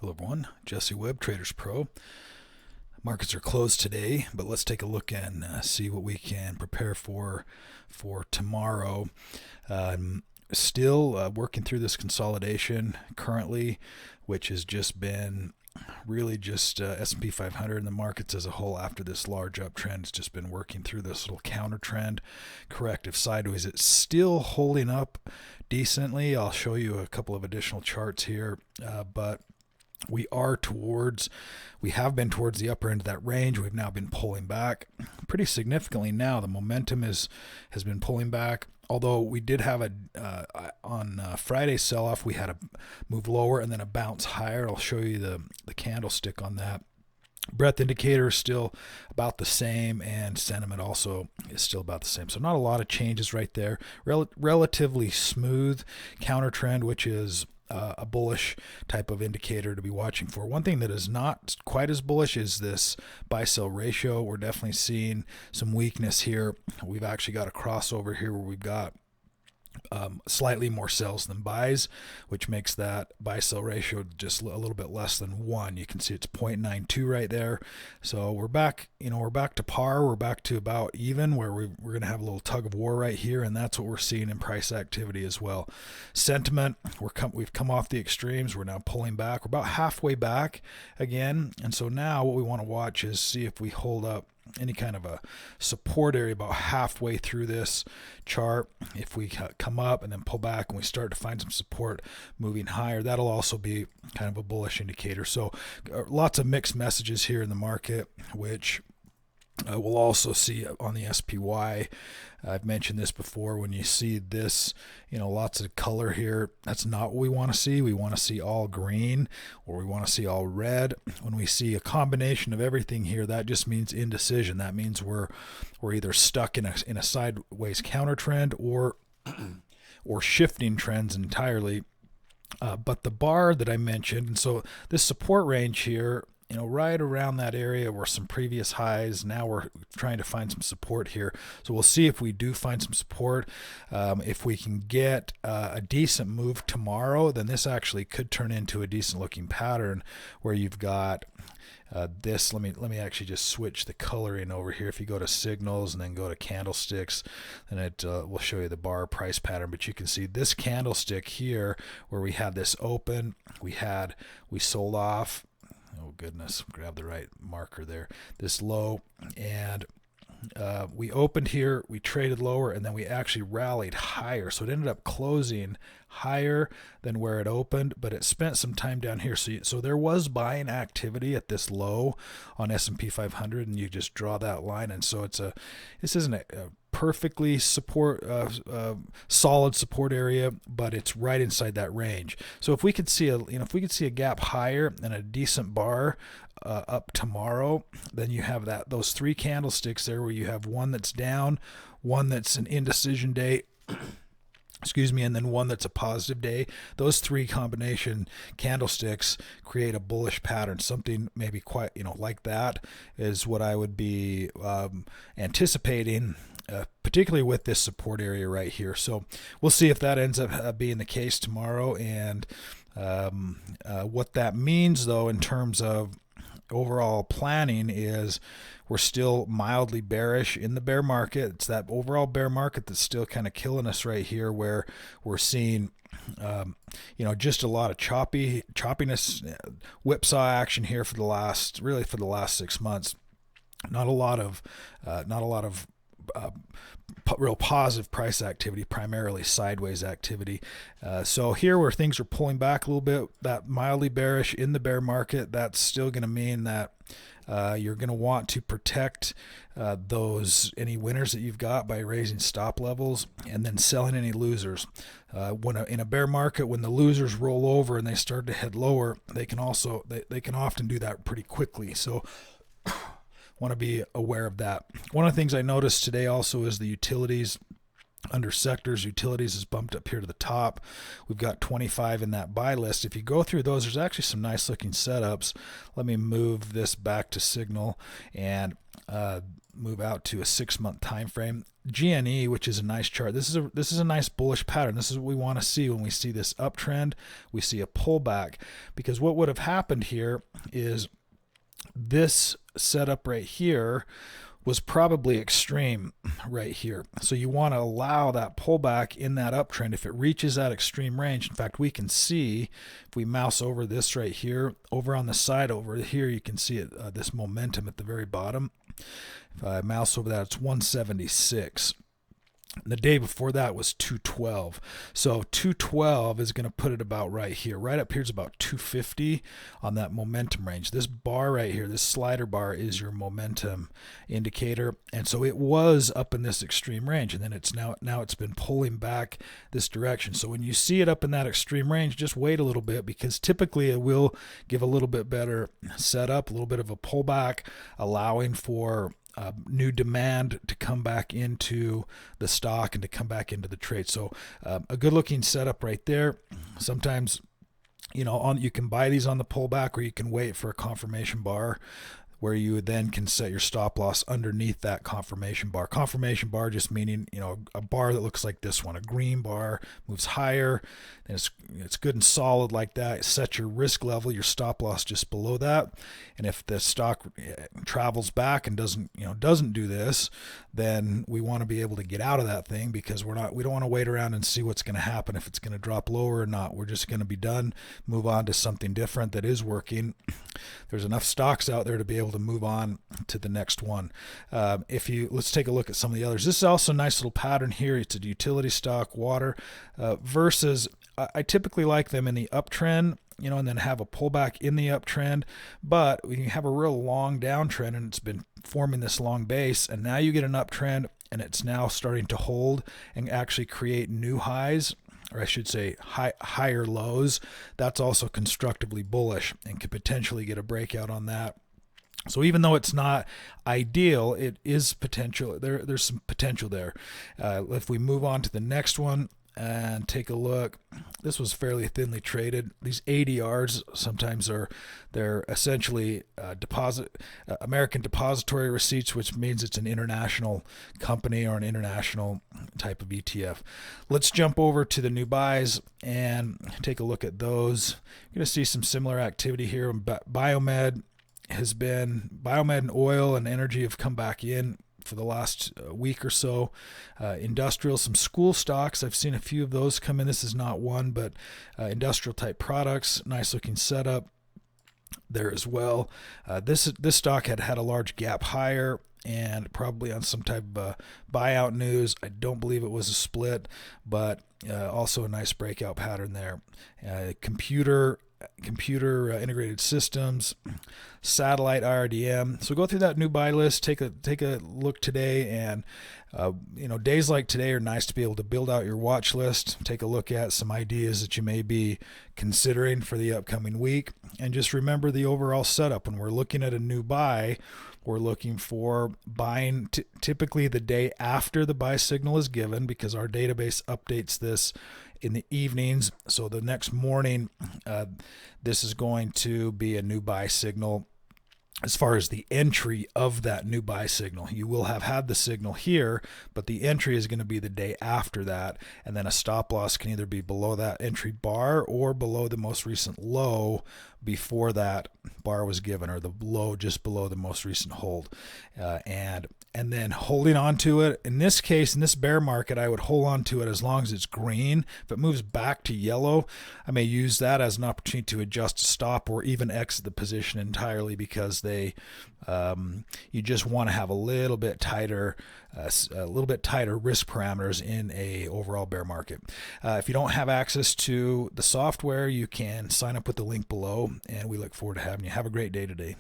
Hello everyone, Jesse Webb, Traders Pro. Markets are closed today, but let's take a look and see what we can prepare for tomorrow. Still working through this consolidation currently, which has just been really just S&P 500 and the markets as a whole after this large uptrend. It's just been working through this little counter trend, corrective sideways. It's still holding up decently. I'll show you a couple of additional charts here, but we have been towards the upper end of that range. We've now been pulling back pretty significantly now. The momentum has been pulling back. Although we did have on Friday's sell-off, we had a move lower and then a bounce higher. I'll show you the candlestick on that. Breadth indicator is still about the same, and sentiment also is still about the same. So not a lot of changes right there. Relatively smooth counter trend, which is a bullish type of indicator to be watching for. One thing that is not quite as bullish is this buy-sell ratio. We're definitely seeing some weakness here. We've actually got a crossover here where we've got slightly more sells than buys, which makes that buy-sell ratio just a little bit less than 1. You can see it's 0.92 right there. So we're back, we're back to par. We're back to about even, where we're going to have a little tug of war right here, and that's what we're seeing in price activity as well. Sentiment, we've come off the extremes. We're now pulling back. We're about halfway back again, and so now what we want to watch is see if we hold up any kind of a support area about halfway through this chart. If we come up and then pull back and we start to find some support moving higher, that'll also be kind of a bullish indicator. So lots of mixed messages here in the market, which we'll also see on the SPY. I've mentioned this before. When you see this, lots of color here, that's not what we want to see. We want to see all green, or we want to see all red. When we see a combination of everything here, that just means indecision. That means we're either stuck in a sideways counter trend or shifting trends entirely. But the bar that I mentioned, and so this support range here, right around that area were some previous highs. Now we're trying to find some support here. So we'll see if we do find some support. If we can get a decent move tomorrow, then this actually could turn into a decent looking pattern where you've got this. Let me actually just switch the coloring over here. If you go to signals and then go to candlesticks, then it will show you the bar price pattern. But you can see this candlestick here where we had this open, we sold off. Oh goodness, grab the right marker there. This low, and we opened here, we traded lower, and then we actually rallied higher. So it ended up closing higher than where it opened, but it spent some time down here. So there was buying activity at this low on S&P 500, and you just draw that line. And so this isn't a perfectly solid support area, but it's right inside that range. So if we could see a gap higher and a decent bar up tomorrow, then you have those three candlesticks there where you have one that's down, one that's an indecision day, and then one that's a positive day. Those three combination candlesticks create a bullish pattern. Something maybe quite, like that is what I would be anticipating, particularly with this support area right here. So we'll see if that ends up being the case tomorrow, and what that means though in terms of overall planning is we're still mildly bearish in the bear market. It's that overall bear market that's still kind of killing us right here, where we're seeing just a lot of choppiness, whipsaw action here for the last 6 months. Not a lot of real positive price activity, primarily sideways activity. So here where things are pulling back a little bit, that mildly bearish in the bear market, that's still going to mean that you're going to want to protect any winners that you've got by raising stop levels and then selling any losers. In a bear market, when the losers roll over and they start to head lower, they can often do that pretty quickly. So want to be aware of that. One of the things I noticed today also is the utilities. Under sectors, utilities is bumped up here to the top. We've got 25 in that buy list. If you go through those, there's actually some nice looking setups. Let me move this back to signal, and move out to a 6-month time frame. GNE, which is a nice chart. This is a nice bullish pattern. This is what we want to see when we see this uptrend. We see a pullback, because what would have happened here is this setup right here was probably extreme right here. So you want to allow that pullback in that uptrend if it reaches that extreme range. In fact, we can see if we mouse over this right here, over on the side over here, you can see it, this momentum at the very bottom. If I mouse over that, it's 176. The day before that was 212. So 212 is going to put it about right here. Right up here is about 250 on that momentum range. This bar right here, this slider bar, is your momentum indicator. And so it was up in this extreme range, and then it's now it's been pulling back this direction. So when you see it up in that extreme range, just wait a little bit, because typically it will give a little bit better setup, a little bit of a pullback, allowing for new demand to come back into the stock and to come back into the trade. So a good looking setup right there. Sometimes, you know, you can buy these on the pullback, or you can wait for a confirmation bar, where you then can set your stop loss underneath that confirmation bar. Confirmation bar just meaning, you know, a bar that looks like this one, a green bar, moves higher, and it's good and solid like that. Set your risk level, your stop loss just below that. And if the stock travels back and doesn't do this, then we want to be able to get out of that thing, because we don't want to wait around and see what's going to happen, if it's going to drop lower or not. We're just going to be done, move on to something different that is working. There's enough stocks out there to be able to move on to the next one. Let's take a look at some of the others. This is also a nice little pattern here. It's a utility stock, water, versus I typically like them in the uptrend, you know, and then have a pullback in the uptrend. But we can have a real long downtrend, and it's been forming this long base, and now you get an uptrend, and it's now starting to hold and actually create new highs, or I should say higher lows. That's also constructively bullish and could potentially get a breakout on that. So even though it's not ideal, it is potential. There's some potential there. If we move on to the next one and take a look, this was fairly thinly traded. These ADRs sometimes they're essentially American depository receipts, which means it's an international company or an international type of ETF. Let's jump over to the new buys and take a look at those. You're going to see some similar activity here. Biomed and oil and energy have come back in for the last week or so. Industrial, some school stocks, I've seen a few of those come in. This is not one, but industrial type products, nice looking setup there as well. This stock had a large gap higher, and probably on some type of buyout news. I don't believe it was a split, but also a nice breakout pattern there. Computer integrated systems, satellite IRDM. So go through that new buy list, take a look today, and days like today are nice to be able to build out your watch list, take a look at some ideas that you may be considering for the upcoming week, and just remember the overall setup. When we're looking at a new buy, we're looking for buying typically the day after the buy signal is given, because our database updates this in the evenings. So the next morning, this is going to be a new buy signal. As far as the entry of that new buy signal, you will have had the signal here, but the entry is going to be the day after that. And then a stop loss can either be below that entry bar or below the most recent low before that bar was given, or the low just below the most recent hold. And then holding on to it. In this case, in this bear market, I would hold on to it as long as it's green. If it moves back to yellow, I may use that as an opportunity to adjust a stop or even exit the position entirely, because you just want to have a little bit tighter risk parameters in a overall bear market. If you don't have access to the software, you can sign up with the link below, and we look forward to having you. Have a great day today.